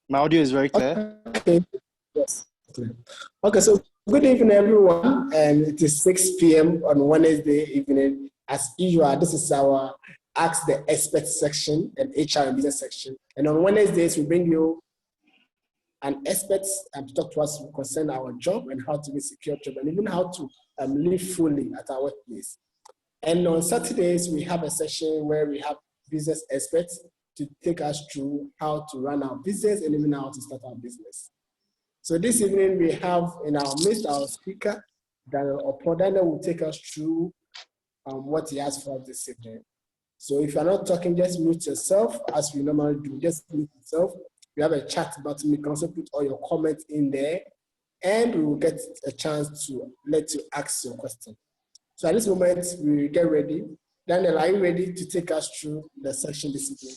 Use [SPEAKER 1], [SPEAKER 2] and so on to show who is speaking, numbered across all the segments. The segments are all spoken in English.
[SPEAKER 1] My audio is very clear.
[SPEAKER 2] Okay. Yes. Okay. So good evening, everyone. And it is 6 p.m. on Wednesday evening. As usual, this is our Ask the Expert section and HR and business section. And on Wednesdays, we bring you an expert to talk to us concerning our job and how to be secure job and even how to live fully at our workplace. And on Saturdays, we have a session where we have business experts to take us through how to run our business and even how to start our business. So this evening, we have in our midst our speaker, Daniel Oppong. Daniel will take us through what he has for us this evening. So if you're not talking, just mute yourself as we normally do. Just mute yourself. We have a chat button. You can also put all your comments in there, and we will get a chance to let you ask your question. So at this moment, we get ready. Daniel, are you ready to take us through the section this evening?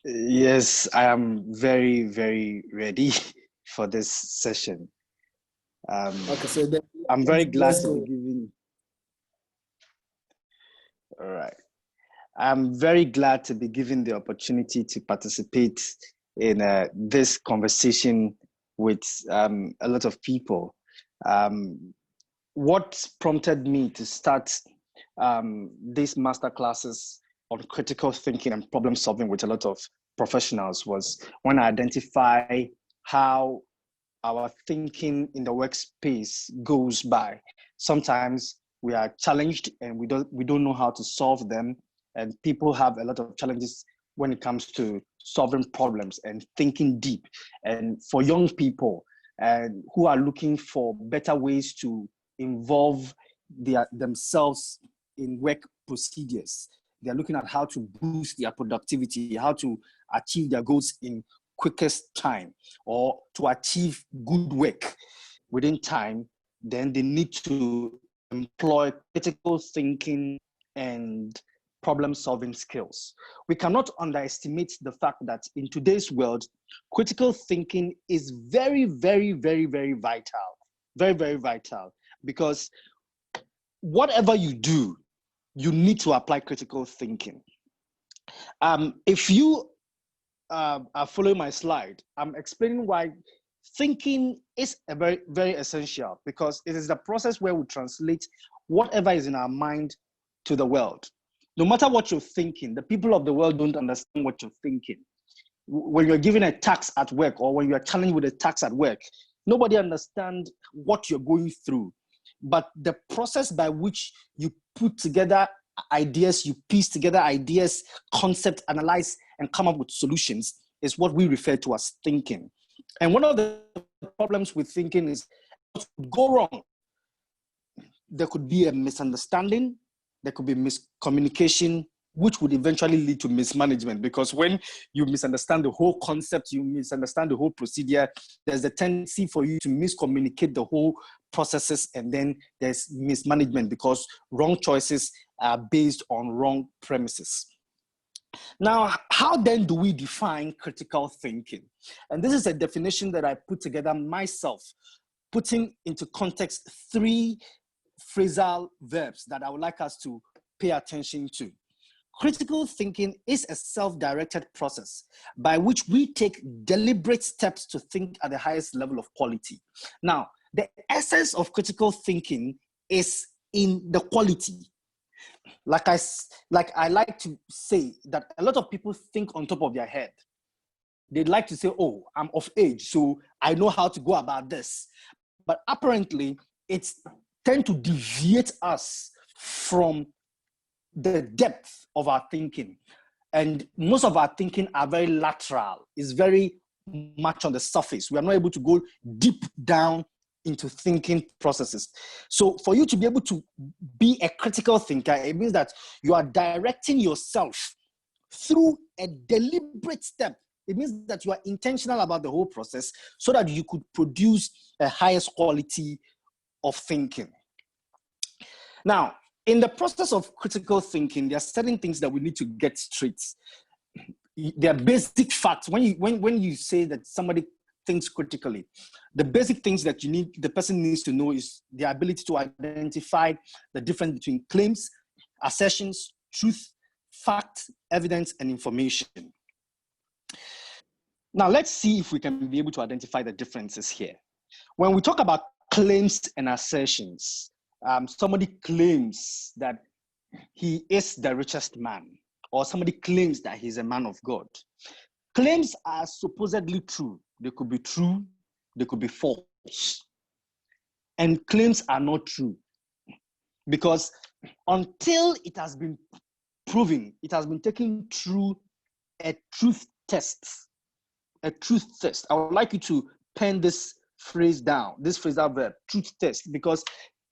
[SPEAKER 1] Yes, I am very, very ready for this session.
[SPEAKER 2] Okay, so then
[SPEAKER 1] I'm very glad to be given. All right. I'm very glad to be given the opportunity to participate in this conversation with a lot of people. What prompted me to start these master classes on critical thinking and problem solving with a lot of professionals was when I identify how our thinking in the workspace goes by. Sometimes we are challenged and we don't know how to solve them, and people have a lot of challenges when it comes to solving problems and thinking deep. And for young people who are looking for better ways to involve themselves in work procedures, they're looking at how to boost their productivity, how to achieve their goals in quickest time, or to achieve good work within time, then they need to employ critical thinking and problem-solving skills. We cannot underestimate the fact that in today's world, critical thinking is very, very, very, very vital. Very, very vital. Because whatever you do, you need to apply critical thinking. If you are following my slide, I'm explaining why thinking is a very, very essential, because it is the process where we translate whatever is in our mind to the world. No matter what you're thinking, the people of the world don't understand what you're thinking. When you're given a task at work, or when you're challenged with a task at work, nobody understands what you're going through. But the process by which you put together ideas, you piece together ideas, concept, analyze, and come up with solutions is what we refer to as thinking. And one of the problems with thinking is what could go wrong. There could be a misunderstanding, there could be miscommunication, which would eventually lead to mismanagement, because when you misunderstand the whole concept, you misunderstand the whole procedure, there's a tendency for you to miscommunicate the whole processes, and then there's mismanagement because wrong choices are based on wrong premises. Now, how then do we define critical thinking? And this is a definition that I put together myself, putting into context 3 phrasal verbs that I would like us to pay attention to. Critical thinking is a self-directed process by which we take deliberate steps to think at the highest level of quality. Now, the essence of critical thinking is in the quality. Like I like to say that a lot of people think on top of their head. They'd like to say, oh, I'm of age, so I know how to go about this. But apparently, it's tend to deviate us from the depth of our thinking. And most of our thinking are very lateral. It's very much on the surface. We are not able to go deep down into thinking processes. So for you to be able to be a critical thinker, it means that you are directing yourself through a deliberate step. It means that you are intentional about the whole process so that you could produce a highest quality of thinking. Now, in the process of critical thinking, there are certain things that we need to get straight. There are basic facts. When you say that somebody thinks critically, the basic things that the person needs to know is the ability to identify the difference between claims, assertions, truth, fact, evidence, and information. Now, let's see if we can be able to identify the differences here. When we talk about claims and assertions, somebody claims that he is the richest man, or somebody claims that he's a man of God. Claims are supposedly true. They could be true, they could be false. And claims are not true, because until it has been proven, it has been taken through a truth test. A truth test. I would like you to pen this phrase down, this phrasal verb, truth test, because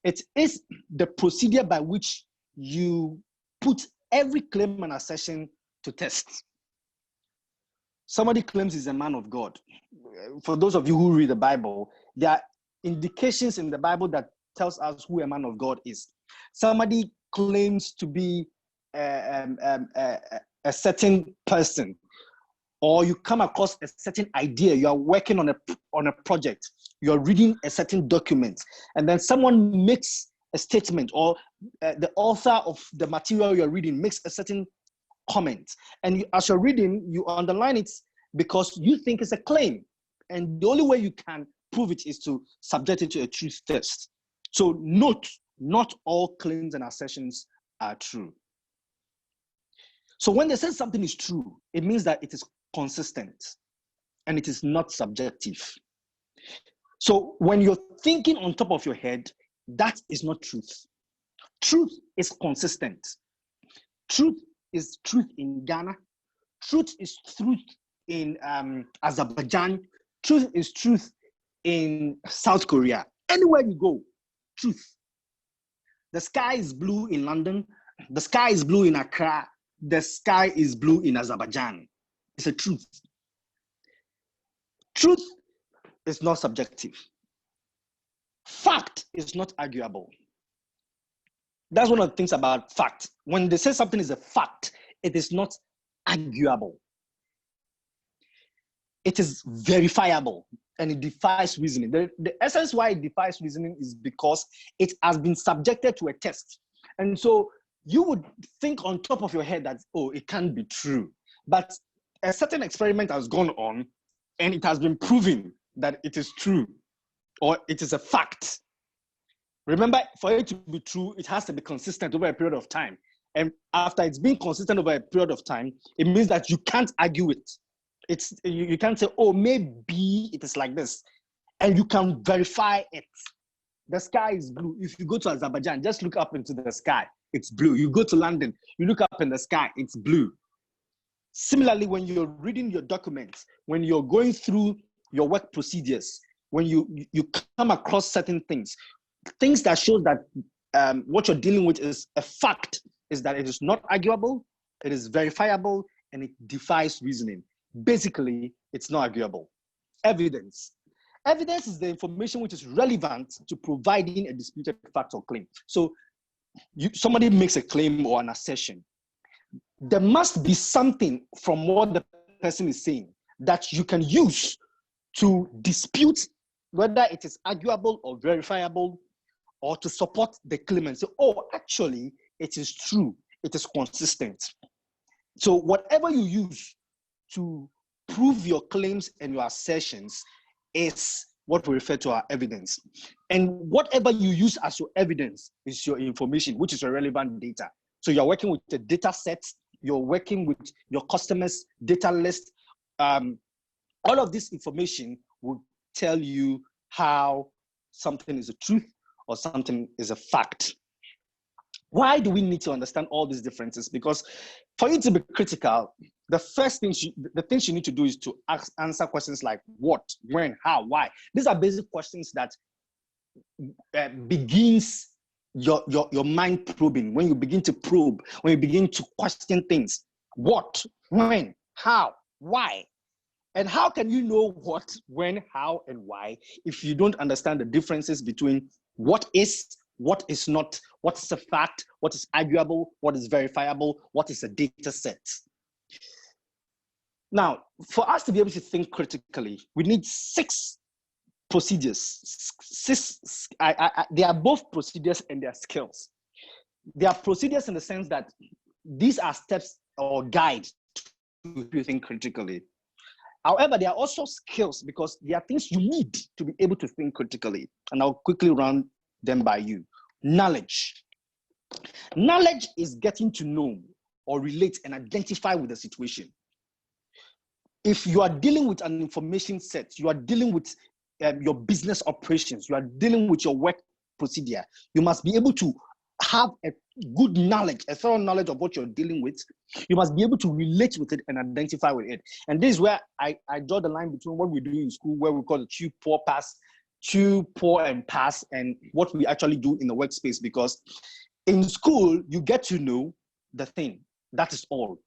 [SPEAKER 1] it is the procedure by which you put every claim and assertion to test. Somebody claims he's a man of God. For those of you who read the Bible, there are indications in the Bible that tells us who a man of God is. Somebody claims to be a certain person, or you come across a certain idea, you are working on a project, you're reading a certain document, and then someone makes a statement, or the author of the material you're reading makes a certain comment. And as you're reading, you underline it because you think it's a claim. And the only way you can prove it is to subject it to a truth test. So note, not all claims and assertions are true. So when they say something is true, it means that it is consistent and it is not subjective. So when you're thinking on top of your head, that is not truth. Truth is consistent. Truth is truth in Ghana. Truth is truth in Azerbaijan. Truth is truth in South Korea. Anywhere you go, truth. The sky is blue in London. The sky is blue in Accra. The sky is blue in Azerbaijan. It's a truth. Truth is not subjective. Fact is not arguable. That's one of the things about fact. When they say something is a fact, it is not arguable. It is verifiable and it defies reasoning. The essence why it defies reasoning is because it has been subjected to a test. And so you would think on top of your head that, oh, it can't be true. But a certain experiment has gone on and it has been proven that it is true or it is a fact. Remember, for it to be true, it has to be consistent over a period of time. And after it's been consistent over a period of time, it means that you can't argue it. You can't say, oh, maybe it is like this. And you can verify it. The sky is blue. If you go to Azerbaijan, just look up into the sky. It's blue. You go to London, you look up in the sky, it's blue. Similarly, when you're reading your documents, when you're going through your work procedures, when you come across certain things that show that what you're dealing with is a fact, is that it is not arguable, it is verifiable, and it defies reasoning. Basically, it's not arguable. Evidence. Evidence is the information which is relevant to providing a disputed fact or claim. So somebody makes a claim or an assertion. There must be something from what the person is saying that you can use to dispute whether it is arguable or verifiable, or to support the claim and say, oh, actually, it is true, it is consistent. So whatever you use to prove your claims and your assertions is what we refer to as evidence. And whatever you use as your evidence is your information, which is your relevant data. So you're working with a data set, you're working with your customers' data list. All of this information will tell you how something is a truth or something is a fact. Why do we need to understand all these differences? Because for you to be critical, the first thing the things you need to do is to answer questions like what, when, how, why. These are basic questions that begins your mind probing. When you begin to probe, when you begin to question things, what, when, how, why. And how can you know what, when, how, and why if you don't understand the differences between what is not, what is a fact, what is arguable, what is verifiable, what is a data set? Now, for us to be able to think critically, we need 6 procedures. They are both procedures and they are skills. They are procedures in the sense that these are steps or guides to think critically. However, there are also skills, because there are things you need to be able to think critically. And I'll quickly run them by you. Knowledge. Knowledge is getting to know or relate and identify with the situation. If you are dealing with an information set, you are dealing with your business operations, you are dealing with your work procedure, you must be able to have a good knowledge, a thorough knowledge of what you're dealing with. You must be able to relate with it and identify with it. And this is where I draw the line between what we do in school, where we call it chew, pour, pass, chew, pour, and pass, and what we actually do in the workspace. Because in school, you get to know the thing. That is all.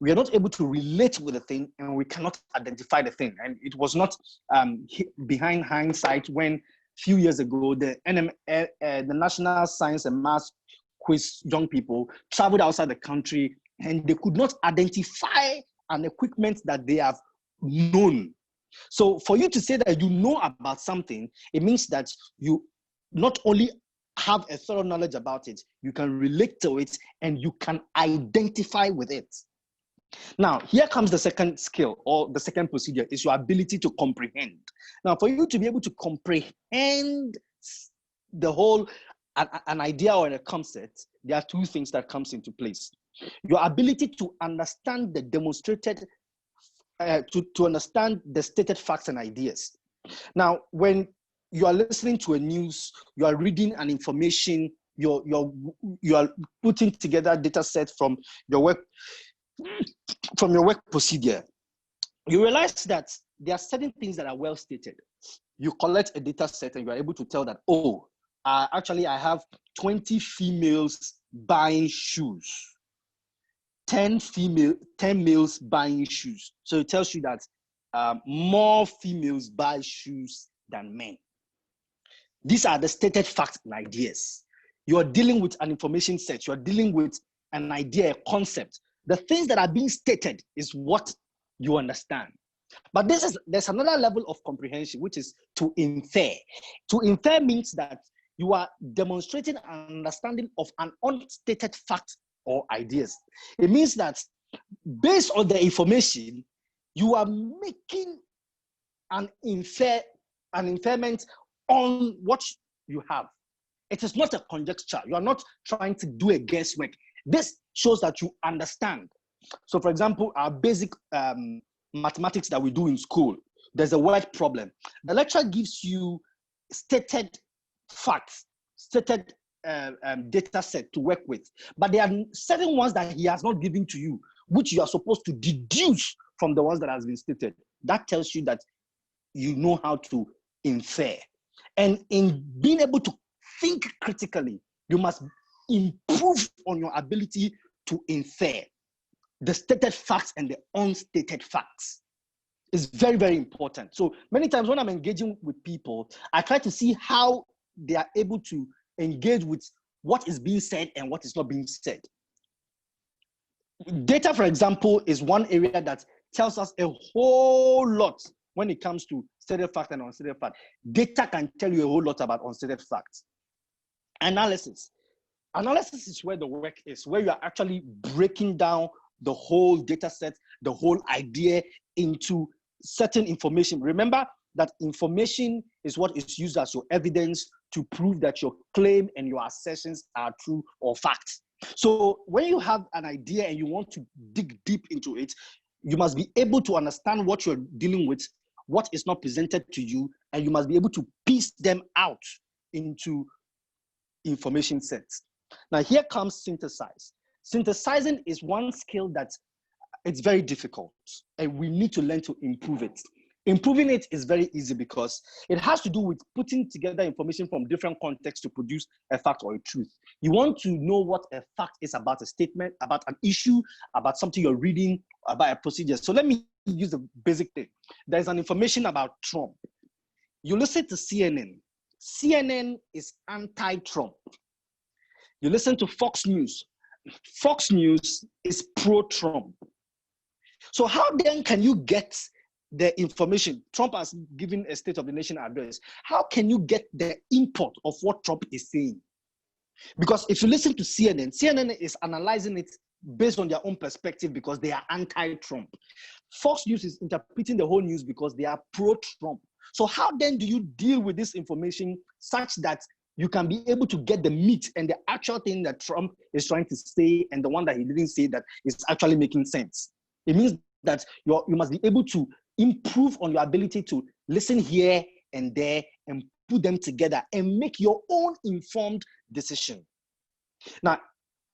[SPEAKER 1] We are not able to relate with the thing, and we cannot identify the thing. And it was not behind hindsight when few years ago, the National Science and Math Quiz young people traveled outside the country, and they could not identify an equipment that they have known. So for you to say that you know about something, it means that you not only have a thorough knowledge about it, you can relate to it, and you can identify with it. Now, here comes the second skill, or the second procedure, is your ability to comprehend. Now, for you to be able to comprehend the whole, an idea or a concept, there are two things that comes into place. Your ability to understand the demonstrated, to understand the stated facts and ideas. Now, when you are listening to a news, you are reading an information, you are putting together data set from your work procedure, you realize that there are certain things that are well stated. You collect a data set and you are able to tell that, oh, actually I have 20 females buying shoes, 10 males buying shoes. So it tells you that more females buy shoes than men. These are the stated facts and ideas. You are dealing with an information set. You are dealing with an idea, a concept. The things that are being stated is what you understand. But there's another level of comprehension, which is to infer. To infer means that you are demonstrating an understanding of an unstated fact or ideas. It means that based on the information, you are making an inferment on what you have. It is not a conjecture. You are not trying to do a guesswork. This shows that you understand. So, for example, our basic mathematics that we do in school, there's a word problem. The lecturer gives you stated facts, stated data set to work with, but there are certain ones that he has not given to you, which you are supposed to deduce from the ones that has been stated. That tells you that you know how to infer. And in being able to think critically, you must improve on your ability to infer the stated facts and the unstated facts. It's very, very important. So many times when I'm engaging with people, I try to see how they are able to engage with what is being said and what is not being said. Data, for example, is one area that tells us a whole lot when it comes to stated fact and unstated fact. Data can tell you a whole lot about unstated facts. Analysis. Analysis is where the work is, where you are actually breaking down the whole data set, the whole idea into certain information. Remember that information is what is used as your evidence to prove that your claim and your assertions are true or facts. So when you have an idea and you want to dig deep into it, you must be able to understand what you're dealing with, what is not presented to you, and you must be able to piece them out into information sets. Now here comes synthesize. Synthesizing is one skill that it's very difficult, and we need to learn to improve it. Improving it is very easy because it has to do with putting together information from different contexts to produce a fact or a truth. You want to know what a fact is about a statement, about an issue, about something you're reading, about a procedure. So let me use the basic thing. There's an information about Trump. You listen to CNN. CNN is anti-Trump. You listen to Fox News. Fox News is pro-Trump. So how then can you get the information? Trump has given a State of the Nation address. How can you get the import of what Trump is saying? Because if you listen to CNN, CNN is analyzing it based on their own perspective because they are anti-Trump. Fox News is interpreting the whole news because they are pro-Trump. So how then do you deal with this information such that you can be able to get the meat and the actual thing that Trump is trying to say and the one that he didn't say that is actually making sense? It means that you must be able to improve on your ability to listen here and there and put them together and make your own informed decision. Now,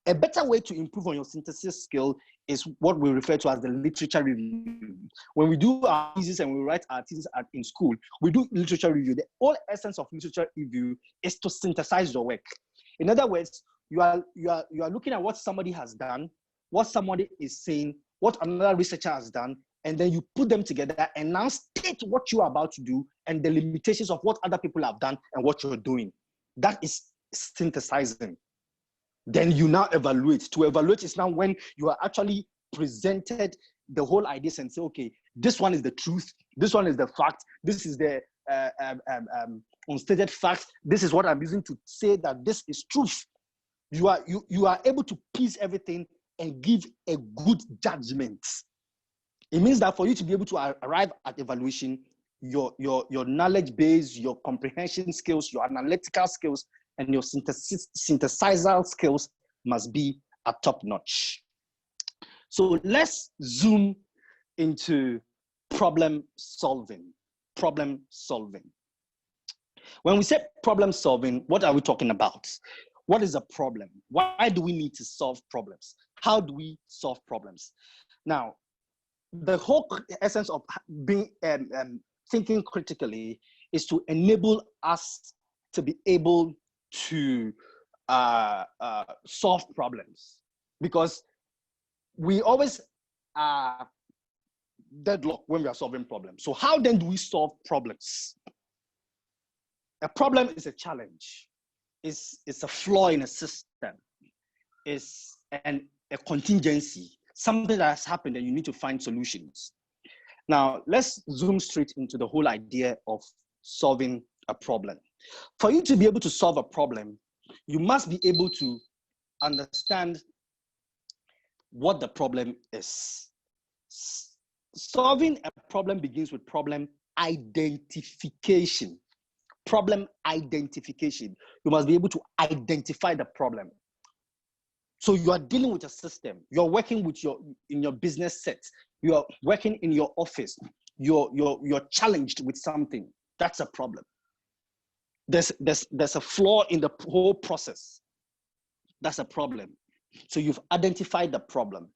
[SPEAKER 1] a better way to improve on your synthesis skill is what we refer to as the literature review. When we do our thesis and we write our thesis in school, we do literature review. The whole essence of literature review is to synthesize your work. In other words, you are looking at what somebody has done, what somebody is saying, what another researcher has done, and then you put them together and now state what you are about to do and the limitations of what other people have done and what you're doing. That is synthesizing. Then you now evaluate. To evaluate is now when you are actually presented the whole ideas and say, okay, this one is the truth, this one is the fact, this is the unstated fact, this is what I'm using to say that this is truth. You are able to piece everything and give a good judgment. It means that for you to be able to arrive at evaluation, your knowledge base, your comprehension skills, your analytical skills, and your synthesizer skills must be at top notch. So let's zoom into problem solving. Problem solving. When we say problem solving, what are we talking about? What is a problem? Why do we need to solve problems? How do we solve problems? Now, the whole essence of being thinking critically is to enable us to be able to solve problems, because we always are deadlocked when we are solving problems. So how then do we solve problems? A problem is a challenge. It's a flaw in a system. It's a contingency, something that has happened and you need to find solutions. Now, let's zoom straight into the whole idea of solving a problem. For you to be able to solve a problem, you must be able to understand what the problem is. Solving a problem begins with problem identification. Problem identification. You must be able to identify the problem. So you are dealing with a system. You're working with in your business set. You are working in your office. You're challenged with something. That's a problem. There's a flaw in the whole process. That's a problem. So you've identified the problem.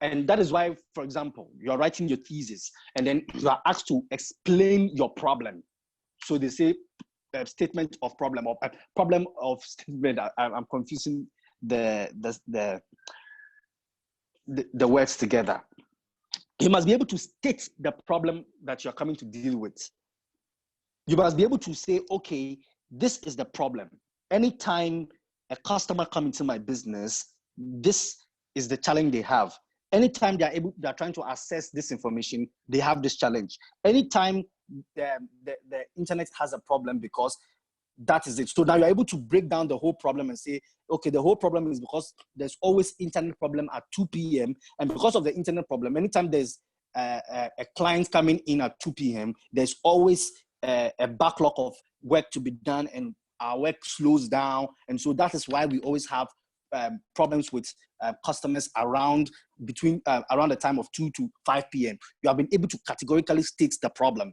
[SPEAKER 1] And that is why, for example, you're writing your thesis and then you are asked to explain your problem. So they say a statement of problem or a problem of statement. I'm confusing the words together. You must be able to state the problem that you're coming to deal with. You must be able to say, okay, this is the problem. Anytime a customer comes into my business, this is the challenge they have. Anytime they're trying to access this information, they have this challenge. Anytime the internet has a problem, because that is it. So now you're able to break down the whole problem and say, okay, the whole problem is because there's always internet problem at 2 p.m. And because of the internet problem, anytime there's a client coming in at 2 p.m., there's always a backlog of work to be done and our work slows down. And so that is why we always have problems with customers around the time of 2 to 5 p.m. You have been able to categorically state the problem.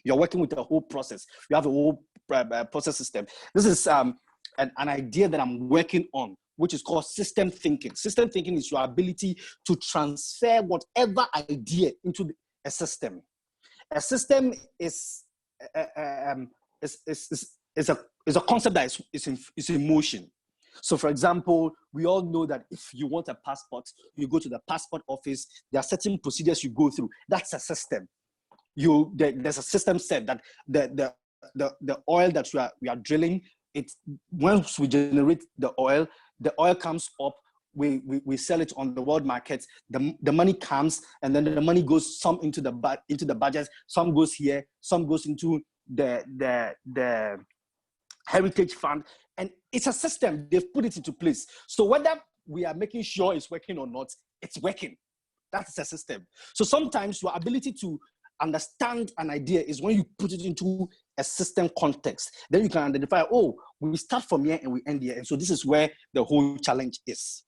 [SPEAKER 1] You're working with the whole process. You have a whole process system. This is an idea that I'm working on, which is called system thinking. System thinking is your ability to transfer whatever idea into a system. A system is a concept that is in motion. So, for example, we all know that if you want a passport, you go to the passport office. There are certain procedures you go through. That's a system. There's a system set that the oil that we are drilling. Once we generate the oil comes up. We sell it on the world market. The money comes, and then the money goes some into the budget. Some goes here. Some goes into the heritage fund. And it's a system. They've put it into place. So whether we are making sure it's working or not, it's working. That's a system. So sometimes your ability to understand an idea is when you put it into a system context. Then you can identify, oh, we start from here and we end here. And so this is where the whole challenge is.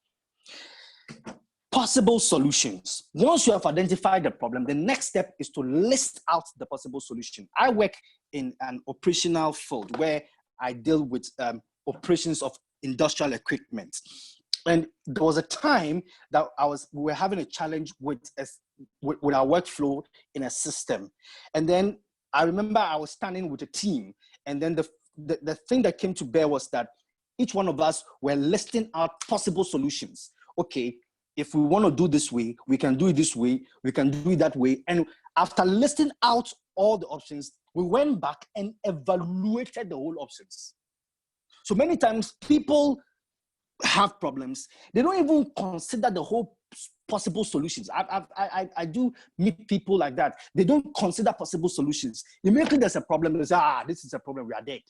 [SPEAKER 1] Possible solutions. Once you have identified the problem, the next step is to list out the possible solution. I work in an operational field where I deal with operations of industrial equipment. And there was a time that we were having a challenge with our workflow in a system. And then I remember I was standing with a team, and then the thing that came to bear was that each one of us were listing out possible solutions. Okay, if we want to do this way, we can do it this way, we can do it that way. And after listing out all the options, we went back and evaluated the whole options. So many times people have problems. They don't even consider the whole possible solutions. I do meet people like that. They don't consider possible solutions. Immediately there's a problem, they say, this is a problem, we are dead.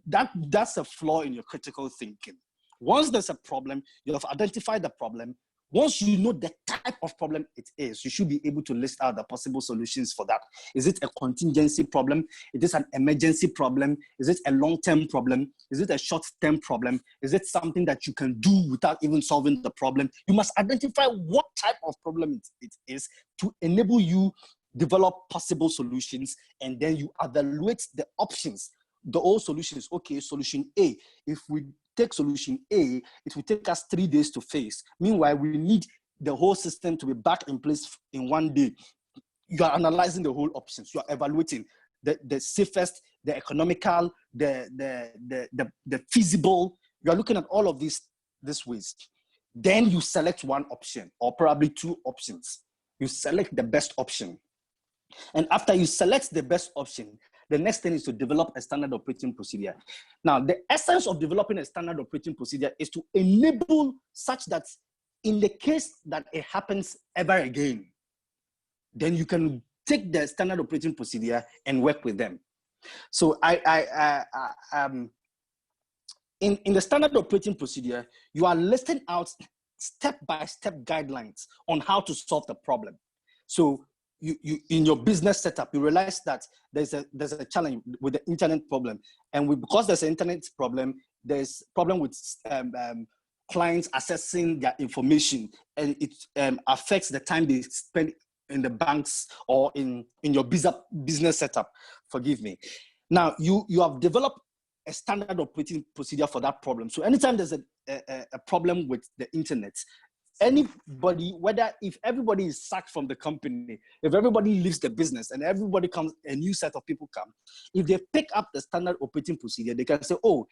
[SPEAKER 1] That's a flaw in your critical thinking. Once there's a problem, you have identified the problem. Once you know the type of problem it is, you should be able to list out the possible solutions for that. Is it a contingency problem? Is it an emergency problem? Is it a long-term problem? Is it a short-term problem? Is it something that you can do without even solving the problem? You must identify what type of problem it is to enable you develop possible solutions, and then you evaluate the options, the all solutions. Okay, solution A, if we take solution A, it will take us 3 days to face. Meanwhile, we need the whole system to be back in place in 1 day. You are analyzing the whole options. You are evaluating the safest, the economical, the feasible. You are looking at all of these ways. Then you select one option or probably two options. You select the best option. And after you select the best option, the next thing is to develop a standard operating procedure. Now, the essence of developing a standard operating procedure is to enable such that in the case that it happens ever again, then you can take the standard operating procedure and work with them. So in the standard operating procedure, you are listing out step-by-step guidelines on how to solve the problem. So you in your business setup, you realize that there's a challenge with the internet problem, and because there's an internet problem, there's problem with clients accessing their information, and it affects the time they spend in the banks or in your business setup. Forgive me. Now you have developed a standard operating procedure for that problem. So anytime there's a problem with the internet, anybody, if everybody is sacked from the company, if everybody leaves the business and everybody comes, a new set of people come, if they pick up the standard operating procedure, they can say, oh,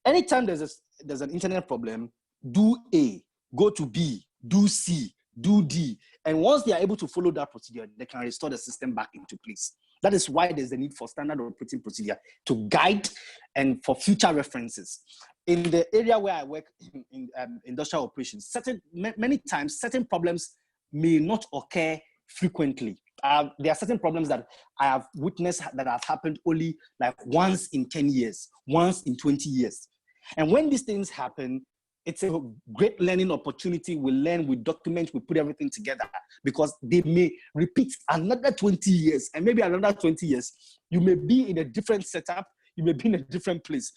[SPEAKER 1] anytime there's an internet problem, do A, go to B, do C, do D. And once they are able to follow that procedure, they can restore the system back into place. That is why there's a need for standard operating procedure to guide and for future references. In the area where I work in industrial operations, many times certain problems may not occur frequently. There are certain problems that I have witnessed that have happened only like once in 10 years, once in 20 years. And when these things happen, it's a great learning opportunity. We learn, we document, we put everything together, because they may repeat another 20 years, and maybe another 20 years. You may be in a different setup, you may be in a different place,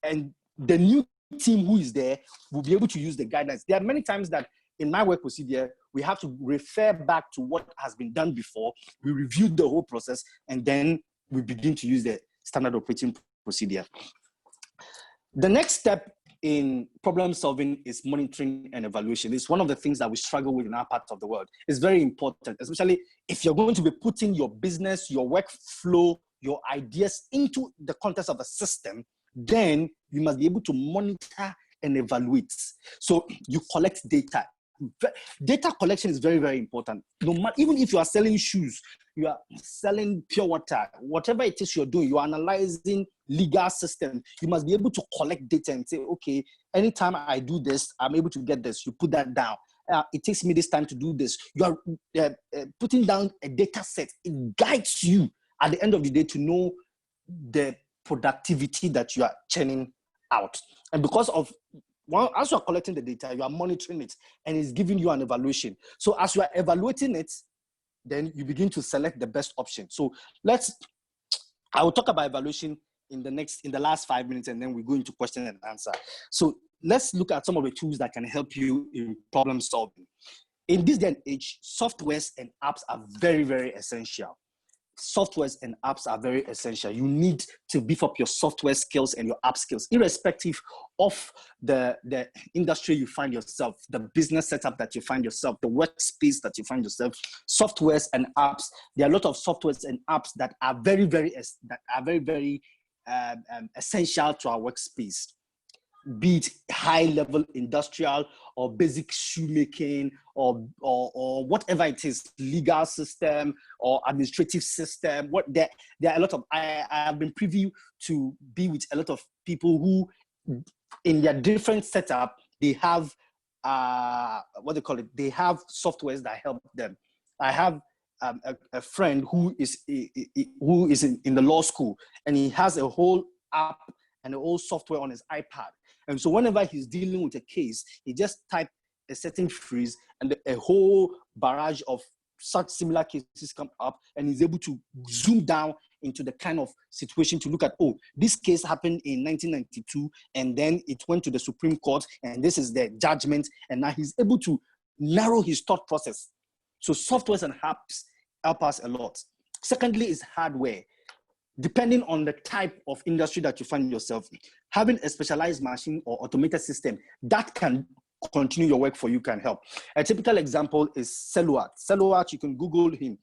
[SPEAKER 1] and the new team who is there will be able to use the guidelines. There are many times that in my work procedure, we have to refer back to what has been done before. We review the whole process, and then we begin to use the standard operating procedure. The next step in problem solving is monitoring and evaluation. It's one of the things that we struggle with in our part of the world. It's very important, especially if you're going to be putting your business, your workflow, your ideas into the context of a system. Then you must be able to monitor and evaluate. So you collect data. Data collection is very, very important. No matter, even if you are selling shoes, you are selling pure water, whatever it is you're doing, you are analyzing legal system. You must be able to collect data and say, okay, anytime I do this, I'm able to get this. You put that down. It takes me this time to do this. You are putting down a data set. It guides you at the end of the day to know the productivity that you are churning out. And because of as you are collecting the data, you are monitoring it, and it's giving you an evaluation. So as you are evaluating it, then you begin to select the best option. So I will talk about evaluation in the last 5 minutes, and then we go into question and answer. So let's look at some of the tools that can help you in problem solving. In this day and age, softwares and apps are very, very essential. Softwares and apps are very essential. You need to beef up your software skills and your app skills, irrespective of the industry you find yourself, the business setup that you find yourself, the workspace that you find yourself. Softwares and apps, there are a lot of softwares and apps that are very, very essential to our workspace. Be it high-level industrial or basic shoemaking or whatever it is, legal system or administrative system. There are a lot of, I have been privy to be with a lot of people who, in their different setup, they have they have softwares that help them. I have a friend who is in the law school, and he has a whole app and a whole software on his iPad. And so whenever he's dealing with a case, he just types a certain phrase, and a whole barrage of such similar cases come up, and he's able to zoom down into the kind of situation to look at, oh, this case happened in 1992, and then it went to the Supreme Court, and this is the judgment, and now he's able to narrow his thought process. So softwares and apps help us a lot. Secondly is hardware. Depending on the type of industry that you find yourself in, having a specialized machine or automated system that can continue your work for you can help. A typical example is Celuart. Celuart, you can Google him.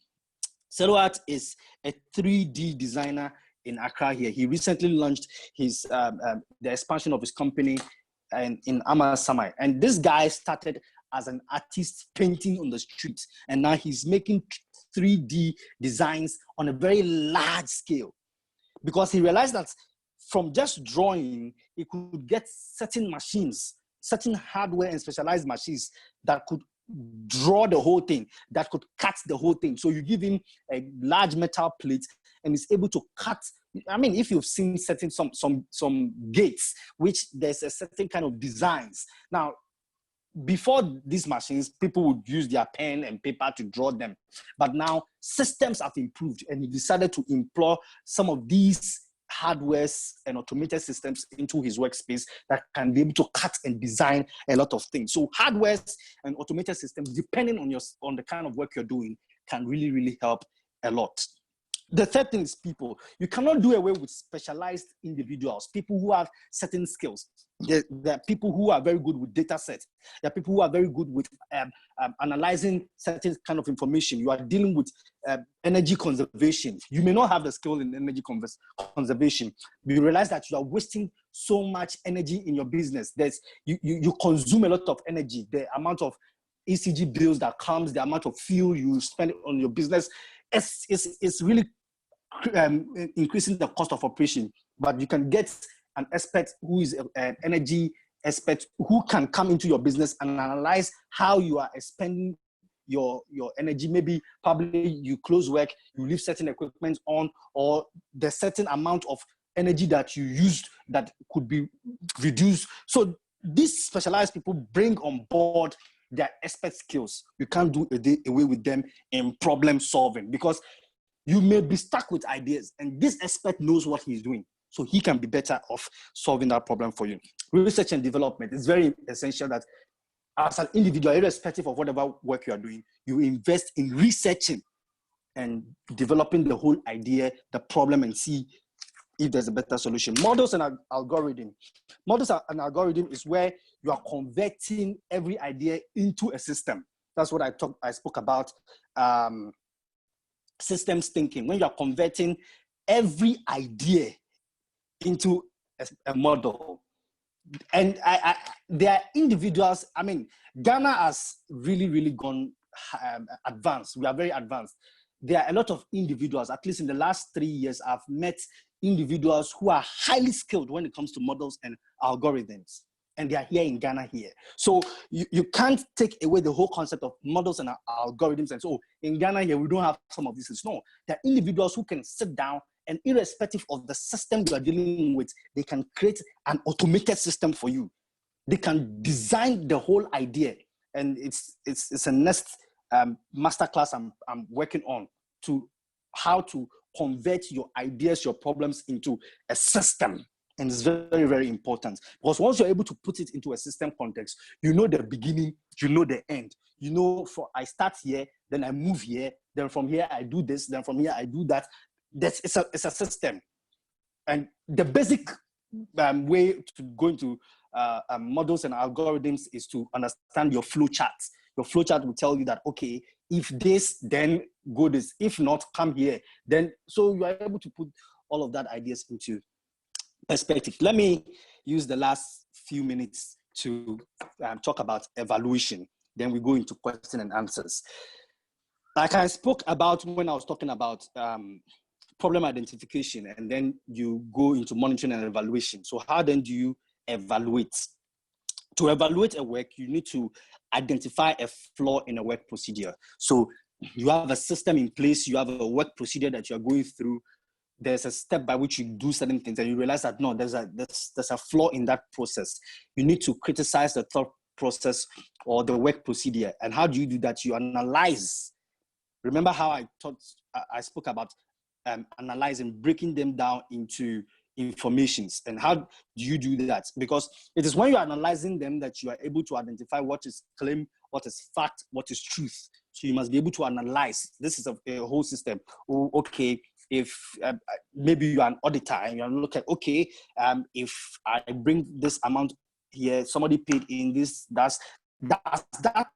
[SPEAKER 1] Celuart is a 3D designer in Accra here. He recently launched his the expansion of his company in Amasamai. And this guy started as an artist painting on the street, and now he's making 3D designs on a very large scale, because he realized that from just drawing, he could get certain machines, certain hardware and specialized machines that could draw the whole thing, that could cut the whole thing. So you give him a large metal plate, and he's able to cut. I mean, if you've seen some gates, which there's a certain kind of designs. Now, before these machines, people would use their pen and paper to draw them. But now systems have improved, and he decided to employ some of these hardwares and automated systems into his workspace that can be able to cut and design a lot of things. So hardwares and automated systems, depending on the kind of work you're doing, can really, really help a lot. The third thing is people. You cannot do away with specialized individuals, people who have certain skills. There are people who are very good with data sets. There are people who are very good with analyzing certain kind of information. You are dealing with energy conservation. You may not have the skill in energy conservation. You realize that you are wasting so much energy in your business. You consume a lot of energy. The amount of ECG bills that comes, the amount of fuel you spend on your business, it's really increasing the cost of operation. But you can get an expert who is an energy expert who can come into your business and analyze how you are spending your energy. Maybe probably you close work, you leave certain equipment on, or the certain amount of energy that you used that could be reduced. So these specialized people bring on board their expert skills. You can't do away with them in problem solving, because you may be stuck with ideas, and this expert knows what he's doing, so he can be better off solving that problem for you. Research and development is very essential, that as an individual, irrespective of whatever work you are doing, you invest in researching and developing the whole idea, the problem, and see if there's a better solution. Models and algorithm. Models and algorithm is where you are converting every idea into a system. That's what I spoke about, systems thinking, when you are converting every idea into a model. And there are individuals, I mean, Ghana has really, really gone advanced. We are very advanced. There are a lot of individuals, at least in the last 3 years, I've met individuals who are highly skilled when it comes to models and algorithms. And they are here in Ghana here. So you can't take away the whole concept of models and algorithms and so, oh, in Ghana here, we don't have some of these things. No, there are individuals who can sit down, and irrespective of the system you are dealing with, they can create an automated system for you. They can design the whole idea. And it's a next masterclass I'm working on, to how to convert your ideas, your problems into a system. And it's very, very important, because once you're able to put it into a system context, you know the beginning, you know the end. You know, I start here, then I move here, then from here I do this, then from here I do that. It's a system. And the basic way to go into models and algorithms is to understand your flow charts. Your flow chart will tell you that, okay, if this, then go this. If not, come here. Then, so you are able to put all of that ideas into perspective. Let me use the last few minutes to talk about evaluation. Then we go into question and answers. Like I spoke about when I was talking about problem identification, and then you go into monitoring and evaluation. So how then do you evaluate? To evaluate a work, you need to identify a flaw in a work procedure. So you have a system in place, you have a work procedure that you're going through. There's a step by which you do certain things, and you realize that no, there's a flaw in that process. You need to criticize the thought process or the work procedure. And how do you do that? You analyze. Remember how I spoke about analyzing, breaking them down into informations. And how do you do that? Because it is when you're analyzing them that you are able to identify what is claim, what is fact, what is truth. So you must be able to analyze. This is a whole system. Oh, okay, if maybe you are an auditor and you're looking at, okay, if I bring this amount here, somebody paid in this, does that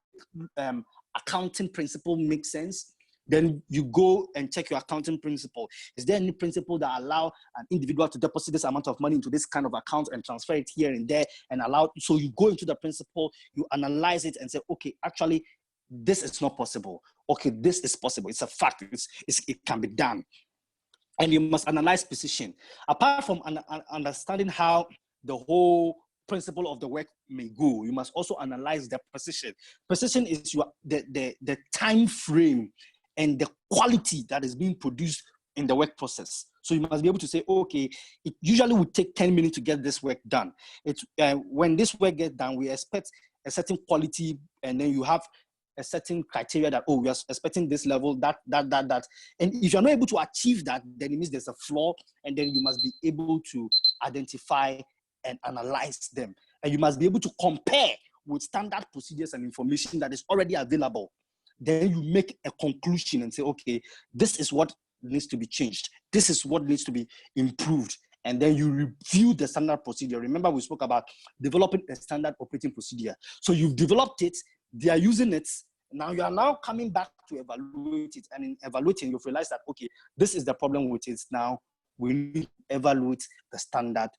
[SPEAKER 1] accounting principle make sense? Then you go and check your accounting principle. Is there any principle that allow an individual to deposit this amount of money into this kind of account and transfer it here and there and allow? So you go into the principle, you analyze it and say, okay, actually, this is not possible. Okay, this is possible. It's a fact. It can be done. And you must analyze precision. Apart from understanding how the whole principle of the work may go, you must also analyze the precision. Precision is the time frame and the quality that is being produced in the work process. So you must be able to say, okay, it usually would take 10 minutes to get this work done. It's when this work gets done, we expect a certain quality, and then you have a certain criteria that, oh, we are expecting this level, that. And if you're not able to achieve that, then it means there's a flaw, and then you must be able to identify and analyze them. And you must be able to compare with standard procedures and information that is already available. Then you make a conclusion and say, okay, this is what needs to be changed. This is what needs to be improved. And then you review the standard procedure. Remember, we spoke about developing a standard operating procedure. So you've developed it, they are using it. Now you are now coming back to evaluate it. And in evaluating, you've realized that, okay, this is the problem with it. Now we need to evaluate the standard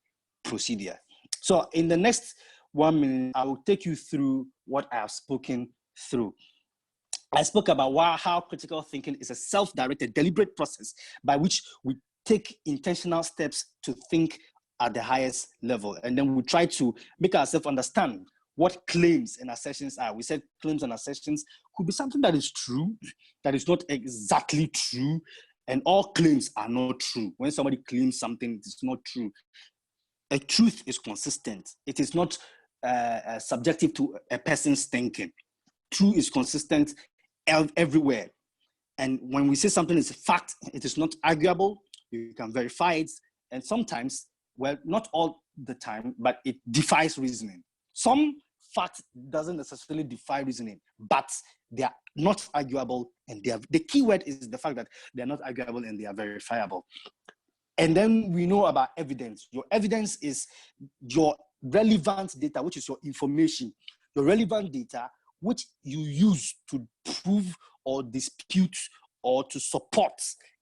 [SPEAKER 1] procedure. So in the next 1 minute, I will take you through what I have spoken through. I spoke about how critical thinking is a self-directed, deliberate process by which we take intentional steps to think at the highest level. And then we try to make ourselves understand what claims and assertions are. We said claims and assertions could be something that is true, that is not exactly true, and all claims are not true. When somebody claims something, it's not true. A truth is consistent. It is not subjective to a person's thinking. True is consistent everywhere. And when we say something is a fact, it is not arguable, you can verify it. And sometimes, well, not all the time, but it defies reasoning. Some facts doesn't necessarily defy reasoning, but they are not arguable, and the key word is the fact that they're not arguable and they are verifiable. And then we know about evidence. Your evidence is your relevant data, which is your information, your relevant data, which you use to prove or dispute or to support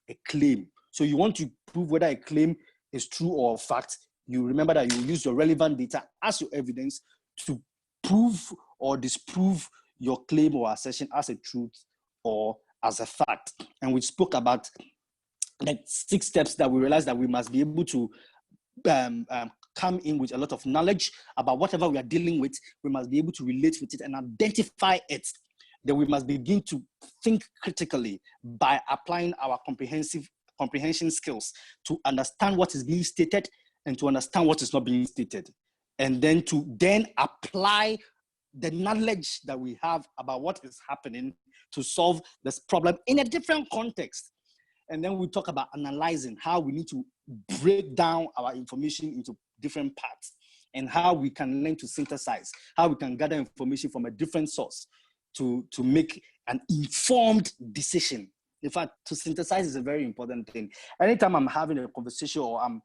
[SPEAKER 1] a claim. So you want to prove whether a claim is true or a fact. You remember that you use your relevant data as your evidence to prove or disprove your claim or assertion as a truth or as a fact. And we spoke about the 6 steps that we realized that we must be able to come in with a lot of knowledge about whatever we are dealing with. We must be able to relate with it and identify it. Then we must begin to think critically by applying our comprehension skills to understand what is being stated and to understand what is not being stated. and then to then apply the knowledge that we have about what is happening to solve this problem in a different context. And then we talk about analyzing how we need to break down our information into different parts and how we can learn to synthesize, how we can gather information from a different source to make an informed decision. In fact, to synthesize is a very important thing. Anytime I'm having a conversation or I'm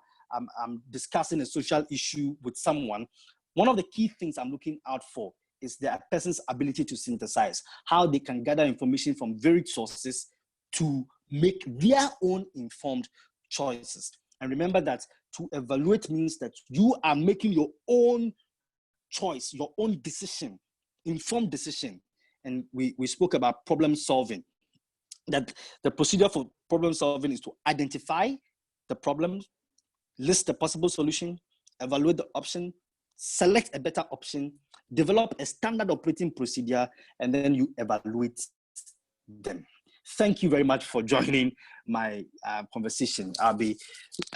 [SPEAKER 1] discussing a social issue with someone, one of the key things I'm looking out for is the person's ability to synthesize, how they can gather information from varied sources to make their own informed choices. And remember that to evaluate means that you are making your own choice, your own decision, informed decision. And we spoke about problem solving, that the procedure for problem solving is to identify the problem, list the possible solution, evaluate the option, select a better option, develop a standard operating procedure, and then you evaluate them. Thank you very much for joining my conversation. I'll be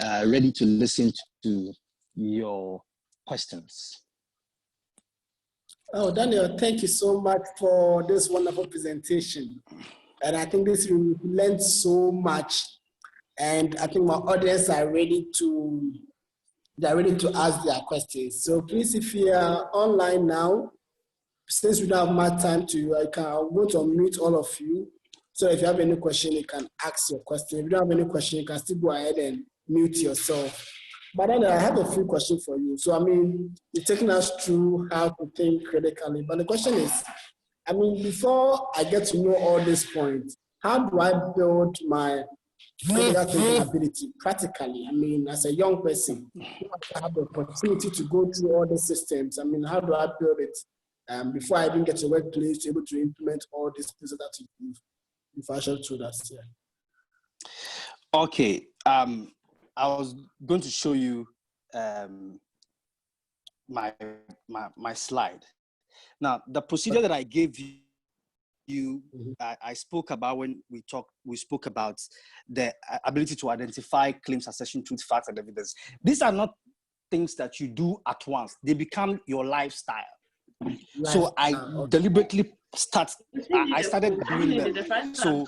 [SPEAKER 1] ready to listen to your questions.
[SPEAKER 2] Oh, Daniel, thank you so much for this wonderful presentation. And I think this we learned so much. And I think my audience are ready to ask their questions. So please, if you are online now, since we don't have much time I'm going to unmute all of you. So if you have any question, you can ask your question. If you don't have any question, you can still go ahead and mute yourself. But then I have a few questions for you. So, I mean, you're taking us through how to think critically. But the question is, I mean, before I get to know all these points, how do I build my critical thinking ability practically? I mean, as a young person, I have the opportunity to go through all the systems. I mean, how do I build it before I even get to a workplace to be able to implement all these things that you've actually told us here?
[SPEAKER 1] Okay. I was going to show you my slide. Now, the procedure that I gave you, I spoke about when we spoke about the ability to identify claims, assertion, truth, facts, and evidence. These are not things that you do at once. They become your lifestyle. So I deliberately started doing them. So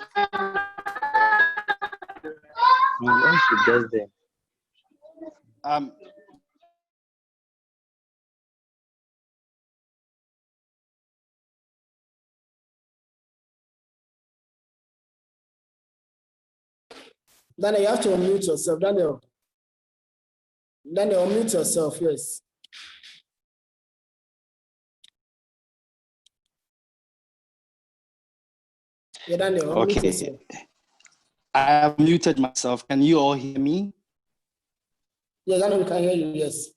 [SPEAKER 2] Daniel, you have to unmute yourself. Daniel, unmute yourself, yes. Yeah, Daniel, unmute yourself.
[SPEAKER 1] I have muted myself. Can you all hear me?
[SPEAKER 2] Yeah, Daniel, we can hear you, yes.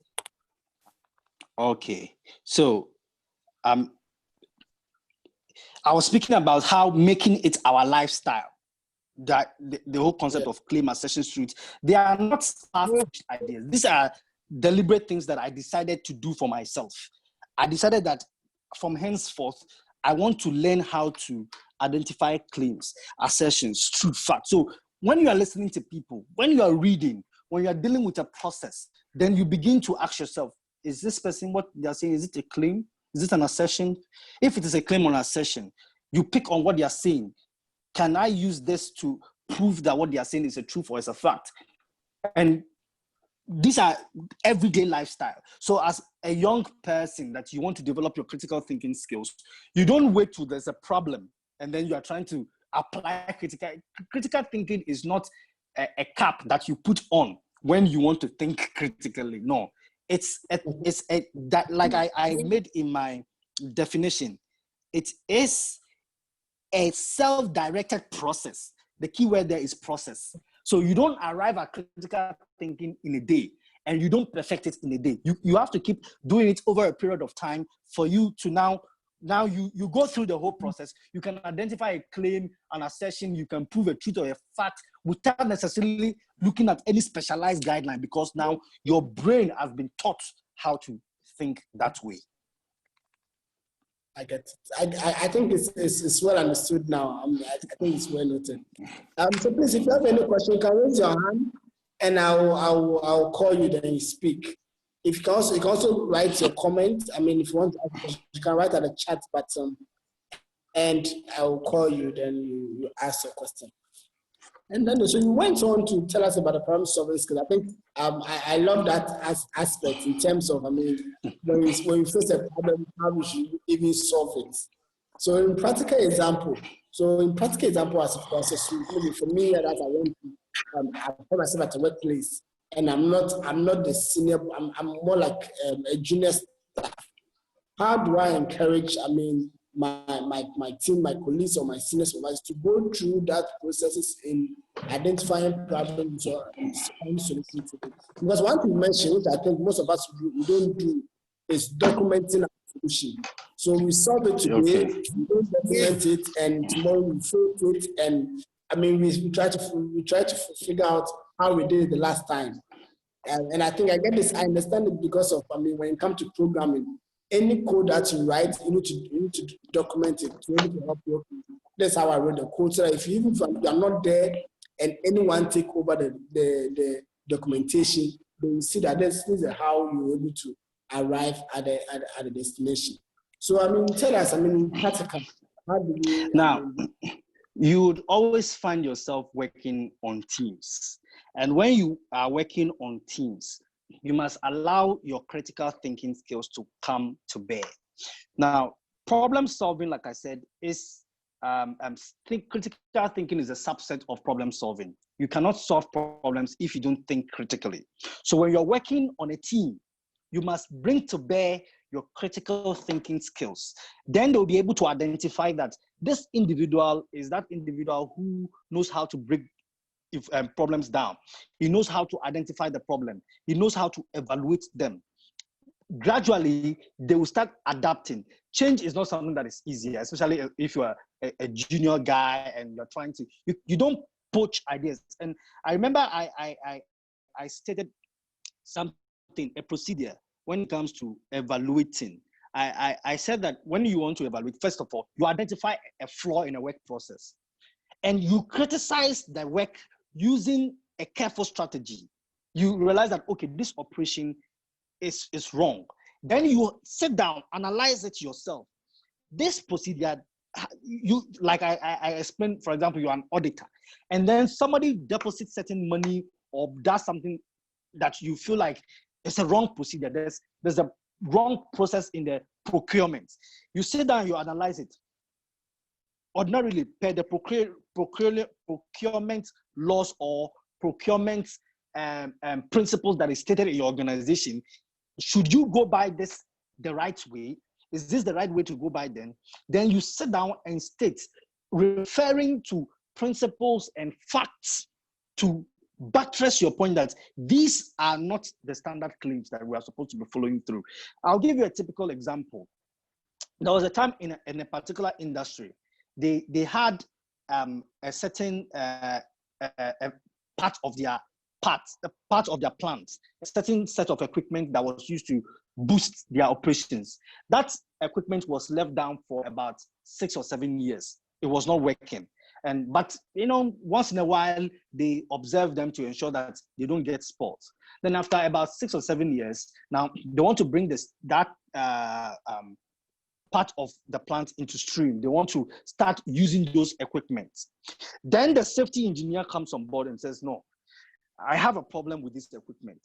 [SPEAKER 1] Okay. So I was speaking about how making it our lifestyle, that the whole concept of claim, assertion, truth, they are not far-fetched ideas. These are deliberate things that I decided to do for myself. I decided that from henceforth, I want to learn how to identify claims, assertions, truth, facts. So when you are listening to people, when you are reading, when you are dealing with a process, then you begin to ask yourself, is this person, what they are saying, is it a claim? Is it an assertion? If it is a claim or an assertion, you pick on what they are saying. Can I use this to prove that what they are saying is a truth or is a fact? And these are everyday lifestyle. So as a young person that you want to develop your critical thinking skills, you don't wait till there's a problem and then you are trying to apply critical thinking. Is not a cap that you put on when you want to think critically. No, it's that, like I made in my definition, it is a self-directed process. The key word there is process. So you don't arrive at critical thinking in a day and you don't perfect it in a day. You have to keep doing it over a period of time for you to now you go through the whole process. You can identify a claim, an assertion, you can prove a truth or a fact without necessarily looking at any specialized guideline, because now your brain has been taught how to think that way.
[SPEAKER 2] I get it. I think it's well understood now. I think it's well noted. So please, if you have any question, you can raise your hand and I'll call you, then you speak. you can also write your comment. I mean, if you want to ask a question, you can write at the chat button, and I will call you. Then you ask your question. And then so you went on to tell us about the problem solving skills. I think I love that aspect in terms of, I mean, when we face a problem, how we should even solve it. So in practical example, as maybe for me, that I went to, I put myself at a workplace, and I'm not the senior. I'm more like a junior staff. How do I encourage, I mean, my team, my colleagues, or my senior supervisors to go through that processes in identifying problems or finding solutions to it? Because one thing you mentioned, which I think most of us we don't do, is documenting our solution. So we solve it today, we don't document it, and tomorrow we fail it, and I mean we try to figure out how we did it the last time. And I think I understand it because of, I mean, when it comes to programming, any code that you write, you need to document it to be able to help you. That's how I wrote the code. So if you are not there and anyone take over the documentation, then you see that this is how you're able to arrive at the destination. So I mean, tell us, I mean, practical, how do you
[SPEAKER 1] now? You would always find yourself working on teams, and when you are working on teams, you must allow your critical thinking skills to come to bear. Now, problem solving, like I said, is critical thinking is a subset of problem solving. You cannot solve problems if you don't think critically. So when you're working on a team, you must bring to bear your critical thinking skills. Then they'll be able to identify that this individual is that individual who knows how to break problems down. He knows how to identify the problem. He knows how to evaluate them. Gradually, they will start adapting. Change is not something that is easy, especially if you are a junior guy and you're trying to, you don't poach ideas. And I remember I stated something, a procedure when it comes to evaluating. I said that when you want to evaluate, first of all, you identify a flaw in a work process and you criticize the work using a careful strategy. You realize that, okay, this operation is wrong. Then you sit down, analyze it yourself. This procedure, like I explained, for example, you're an auditor, and then somebody deposits certain money or does something that you feel like it's a wrong procedure. There's a wrong process in the procurement. You sit down, you analyze it. Ordinarily, per the procurement laws or procurement principles that is stated in your organization, should you go by this the right way? Is this the right way to go by then? Then you sit down and state, referring to principles and facts to buttress your point that these are not the standard claims that we are supposed to be following through. I'll give you a typical example. There was a time in a particular industry, they had a certain part of their plants, a certain set of equipment that was used to boost their operations. That equipment was left down for about 6 or 7 years. It was not working. But once in a while, they observe them to ensure that they don't get spoiled. Then after about 6 or 7 years, now they want to bring that part of the plant into stream. They want to start using those equipments. Then the safety engineer comes on board and says, no, I have a problem with this equipment.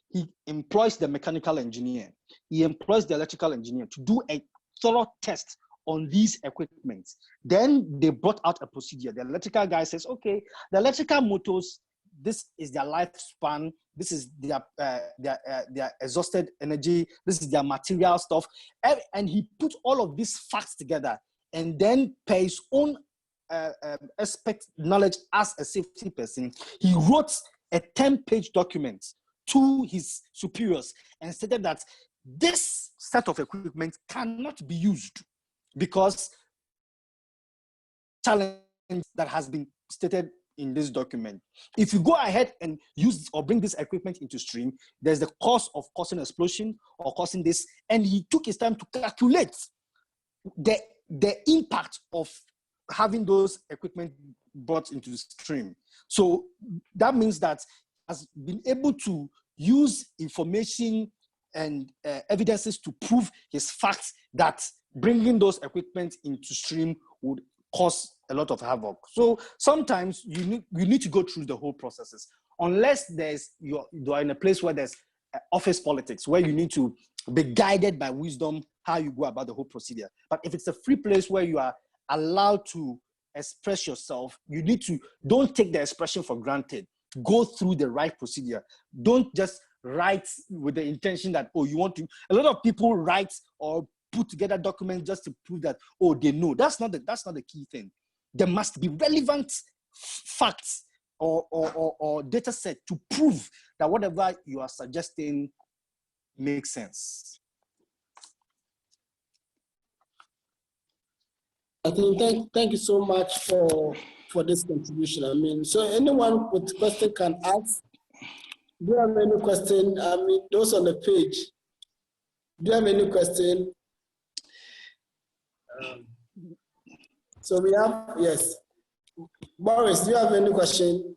[SPEAKER 1] He employs the mechanical engineer. He employs the electrical engineer to do a thorough test on these equipments. Then they brought out a procedure. The electrical guy says, okay, the electrical motors, this is their lifespan, this is their exhausted energy, this is their material stuff. And he put all of these facts together, and then per his own expert knowledge as a safety person, he wrote a 10-page document to his superiors and stated that this set of equipment cannot be used because challenge that has been stated in this document. If you go ahead and use or bring this equipment into stream, there's the cost of causing explosion or causing this. And he took his time to calculate the impact of having those equipment brought into the stream. So that means that has been able to use information evidences to prove his facts that bringing those equipment into stream would cause a lot of havoc. So sometimes you need to go through the whole processes, unless you are in a place where there's office politics, where you need to be guided by wisdom how you go about the whole procedure. But if it's a free place where you are allowed to express yourself, you need to, don't take the expression for granted. Go through the right procedure. Don't just write with the intention that, oh, you want to. A lot of people write or put together documents just to prove that, oh, they know. That's not the key thing. There must be relevant facts or data set to prove that whatever you are suggesting makes sense.
[SPEAKER 2] I think thank you so much for this contribution. I mean, so anyone with question can ask. Do you have any question? I mean, those on the page. Do you have any question? So we have, yes. Boris, do you have any question?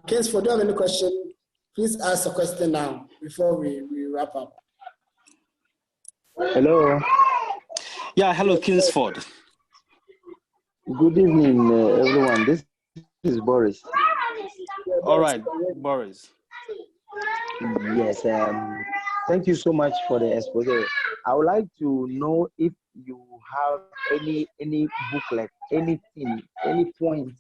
[SPEAKER 2] Kingsford, do you have any question? Please ask a question now before we wrap up.
[SPEAKER 3] Hello.
[SPEAKER 1] Yeah, hello, Kingsford.
[SPEAKER 3] Good evening, everyone. This is Boris.
[SPEAKER 1] All right, Boris.
[SPEAKER 3] Yes, thank you so much for the exposure. I would like to know if you have any booklet, anything, any point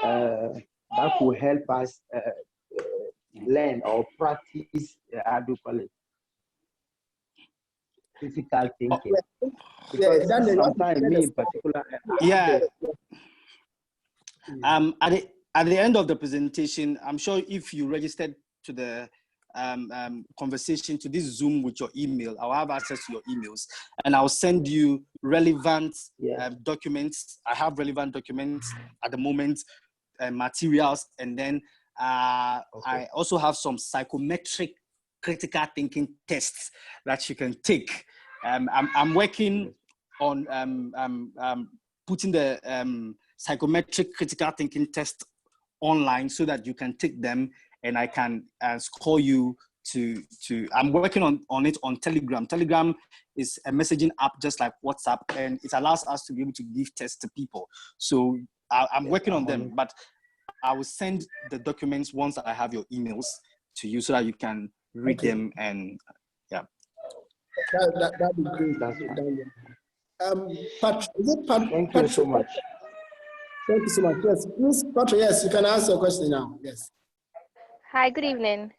[SPEAKER 3] that will help us learn or practice critical thinking. Because sometimes me in particular.
[SPEAKER 1] Yeah. At the end of the presentation, I'm sure if you registered to the conversation, to this Zoom with your email, I'll have access to your emails and I'll send you relevant documents. I have relevant documents at the moment, materials, and then I also have some psychometric critical thinking tests that you can take. I'm working on putting the psychometric critical thinking test online so that you can take them and I can score you to I'm working on it on Telegram. Telegram is a messaging app just like WhatsApp, and it allows us to be able to give tests to people. So I'm working on them, but I will send the documents once I have your emails to you so that you can read them and
[SPEAKER 2] That'd be great. Patrick, is it Patrick?
[SPEAKER 3] Thank you so much.
[SPEAKER 2] Thank you so much. Yes, please, Patrick, yes, you can ask your question now. Yes.
[SPEAKER 4] Hi, good evening.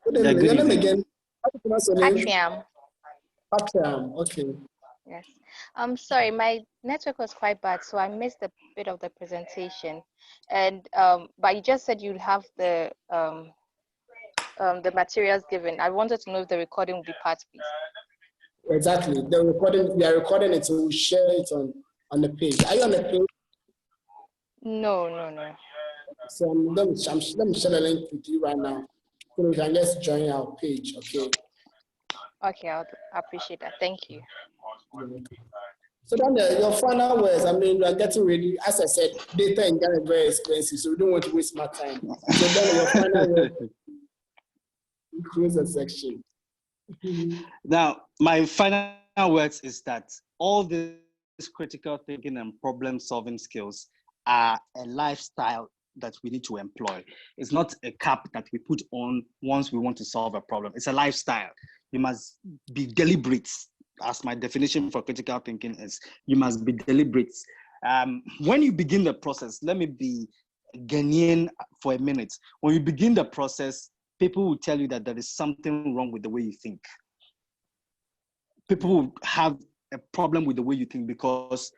[SPEAKER 2] Good evening.
[SPEAKER 1] Good
[SPEAKER 2] Your name
[SPEAKER 1] evening.
[SPEAKER 2] again? How do you pronounce your name?
[SPEAKER 4] Patriam.
[SPEAKER 2] Patriam, okay.
[SPEAKER 4] Yes. I'm sorry, my network was quite bad, so I missed a bit of the presentation. And but you just said you'd have the materials given. I wanted to know if the recording would be part, please.
[SPEAKER 2] Exactly. The recording, we are recording it, so we'll share it on the page. Are you on the page?
[SPEAKER 4] No.
[SPEAKER 2] So let me share the link with you right now. So we can just join our page, okay?
[SPEAKER 4] Okay, I'll appreciate that. Thank you.
[SPEAKER 2] So then your final words, I mean, we are getting ready. As I said, data in Ghana is very expensive, so we don't want to waste my time. So then your final words, we close the section.
[SPEAKER 1] Now, my final words is that all these critical thinking and problem solving skills are a lifestyle that we need to employ. It's not a cap that we put on once we want to solve a problem. It's a lifestyle. You must be deliberate, as my definition for critical thinking is. You must be deliberate. When you begin the process, let me be Ghanaian for a minute. When you begin the process, people will tell you that there is something wrong with the way you think. People will have a problem with the way you think because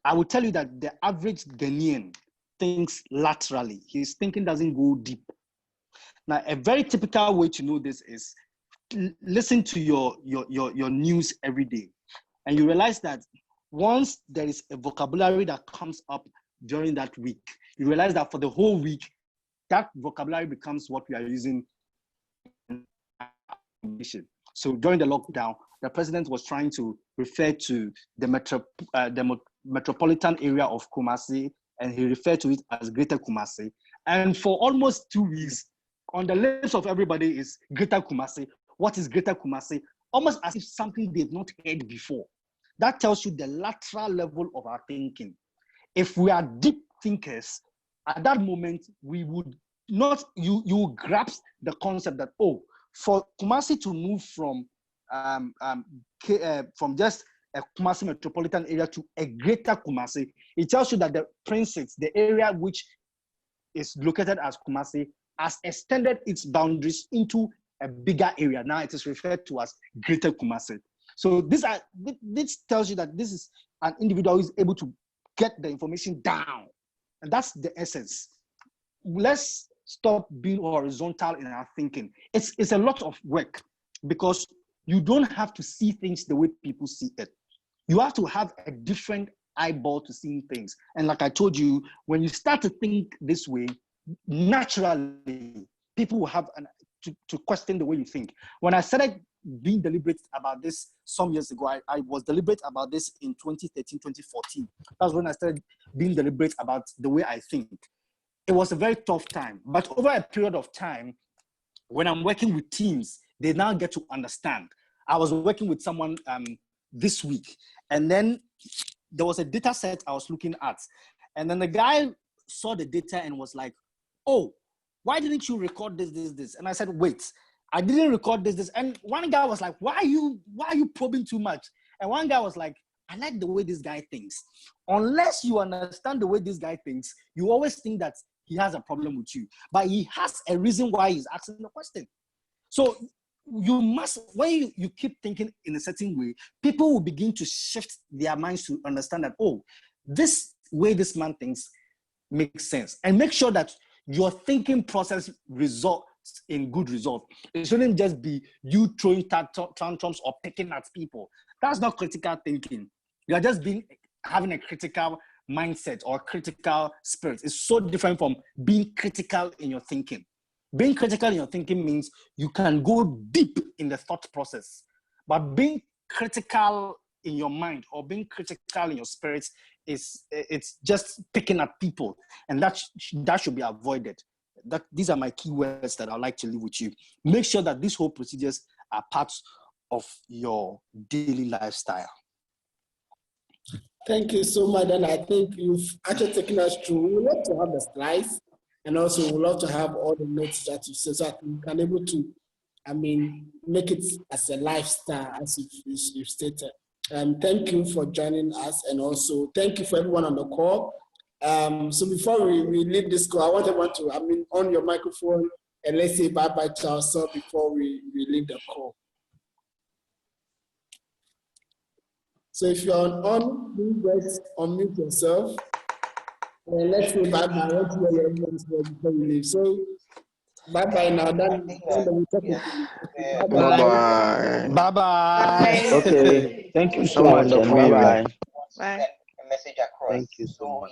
[SPEAKER 1] I will tell you that the average Ghanaian thinks laterally. His thinking doesn't go deep. Now, a very typical way to know this is listen to your news every day. And you realize that once there is a vocabulary that comes up during that week, you realize that for the whole week, that vocabulary becomes what we are using. So during the lockdown, the president was trying to refer to the metropolitan area of Kumasi, and he referred to it as Greater Kumasi. And for almost 2 weeks, on the lips of everybody is Greater Kumasi, what is Greater Kumasi, almost as if something they've not heard before. That tells you the lateral level of our thinking. If we are deep thinkers, at that moment, we would not, you grasp the concept that, oh, for Kumasi to move from just a Kumasi metropolitan area to a Greater Kumasi, it tells you that the princess, the area which is located as Kumasi, has extended its boundaries into a bigger area. Now it is referred to as Greater Kumasi. So this tells you that this is an individual who is able to get the information down. And that's the essence. Let's stop being horizontal in our thinking. It's a lot of work because you don't have to see things the way people see it. You have to have a different eyeball to seeing things. And like I told you, when you start to think this way, naturally, people will have to question the way you think. When I started being deliberate about this some years ago, I was deliberate about this in 2013, 2014. That's when I started being deliberate about the way I think. It was a very tough time, but over a period of time, when I'm working with teams, they now get to understand. I was working with someone this week, and then there was a data set I was looking at, and then the guy saw the data and was like, oh, why didn't you record this? And I said, wait, I didn't record this. And one guy was like, why are you probing too much? And one guy was like, I like the way this guy thinks. Unless you understand the way this guy thinks, you always think that he has a problem with you. But he has a reason why he's asking the question. So you must, when you keep thinking in a certain way, people will begin to shift their minds to understand that, oh, this way this man thinks makes sense. And make sure that your thinking process results in good result. It shouldn't just be you throwing tantrums or picking at people. That's not critical thinking. You are just having a critical mindset or critical spirit. It's so different from being critical in your thinking. Being critical in your thinking means you can go deep in the thought process. But being critical in your mind or being critical in your spirit it's just picking at people, and that should be avoided. These are my key words that I'd like to leave with you. Make sure that these whole procedures are parts of your daily lifestyle.
[SPEAKER 2] Thank you so much, and I think you've actually taken us through. We would love to have the slides, and also we would love to have all the notes that you said, so that we can able to, make it as a lifestyle, as you've stated. Thank you for joining us, and also thank you for everyone on the call. So before we leave this call, I want everyone to, on your microphone, and let's say bye-bye to ourselves before we leave the call. So if you're on, please just unmute yourself, and let's say bye-bye. I want to hear your voice before we leave. So bye-bye now.
[SPEAKER 3] Bye-bye.
[SPEAKER 1] Bye-bye.
[SPEAKER 3] Okay. Thank you so much. Bye-bye.
[SPEAKER 4] Bye.
[SPEAKER 3] Thank you so much.